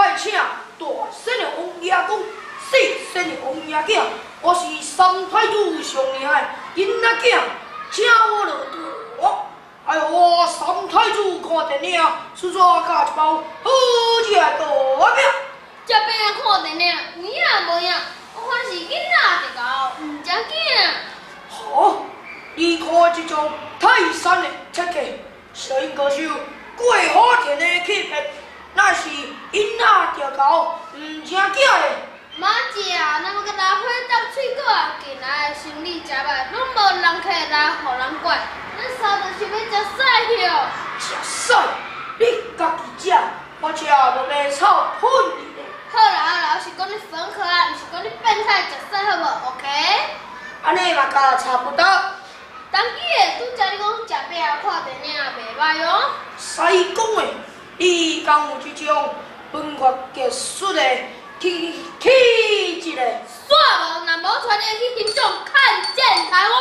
来请大仙的王爷公，小仙的王爷囝，我是三太子上厉害，因仔囝请我落大。哎呦，我三太子看电影，出纸加一包好食的大饼。这边看电影，有影无影？我反是囡仔就搞，唔食囝。好，你看这种泰山的设计，摄影歌手过好田的气魄，那是囡仔就搞，唔食囝的。妈姐啊，那么个大伙搭喙果啊，近来的生理食歹，拢无人客来，互人怪。咱三就是要食屎哟！食屎？你家己食，我食都袂臭喷你。好啦好啦，我是讲你分科啊，毋是讲你变态食屎好无 ？OK？ 安尼嘛甲差不多。当记诶，拄则你讲食饼看电影袂歹哦。西讲诶，你敢有即种文学艺术诶气质诶？煞无，若无传你去欣赏看见台湾。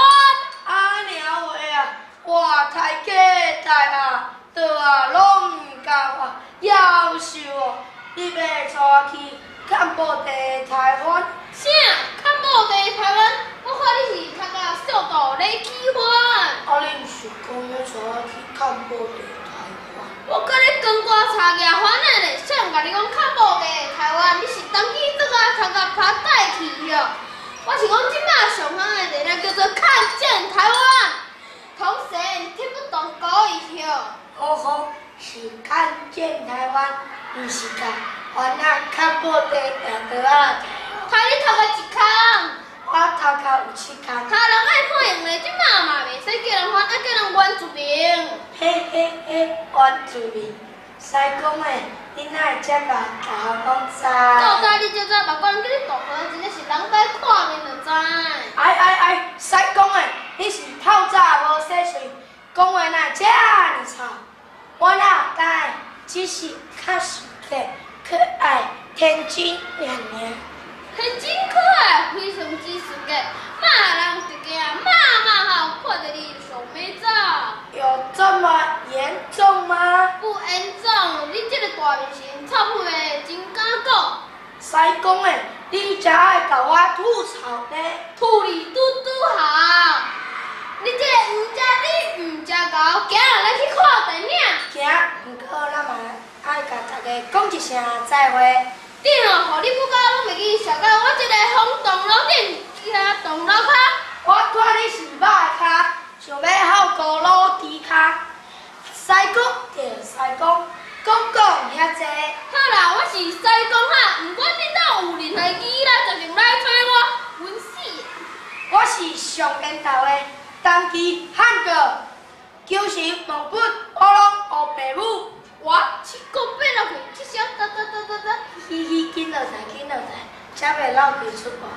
安尼话啊，我太假代啊，倒啊拢毋甲我夭寿哦。你要带我去看无地台湾？啥？看无地台湾？我看你是读到小道咧起欢。啊，你毋是讲要带我去看无地台湾？我甲你光瓜茶叶番的咧，谁甲你讲看无地台湾？你是当去倒啊读到拍带去哟。我是讲即摆上行的地咧叫做看见台湾，同时听不懂国语哟。好好，是看见台湾，毋是甲番仔看无地定倒啊。睇你读个一空。我头壳有七空。他人爱看用的，即摆嘛袂使叫人翻，爱叫人原住民。嘿嘿嘿，原住民，西讲诶，你哪会遮甲我讲知？到早你就知，别管叫你大河，真正是人在看面就知。哎，西讲诶，你是透早无洗喙，讲话哪会遮尔吵？我哪有知？只是较熟客，可爱，天真娘娘。很真可爱，非常之熟个，骂人一个骂好，看着你想要走。有这么严重吗？不严重，你这个大明星，臭屁的真敢讲。西讲诶，你才爱甲我吐槽呢？吐你嘟嘟好。你这个唔食你，唔食狗，今日来去看电影。行，不过咱嘛爱甲大家讲一声再会。对哦，互你不到拢袂记，小到我这个风洞楼顶遐洞楼骹。我看你是肉的骹，想要好高楼猪骹。西讲就西讲，讲遐济。好啦，我是西讲哈，毋管恁兜有任何机啦，就用来找我，阮死。我是上边头的，当期喊着求神问卜，我拢学爸母。我去讲爬落去，这声哒哒哒哒哒，嘻嘻，紧落来，紧落来，才袂漏气出汗。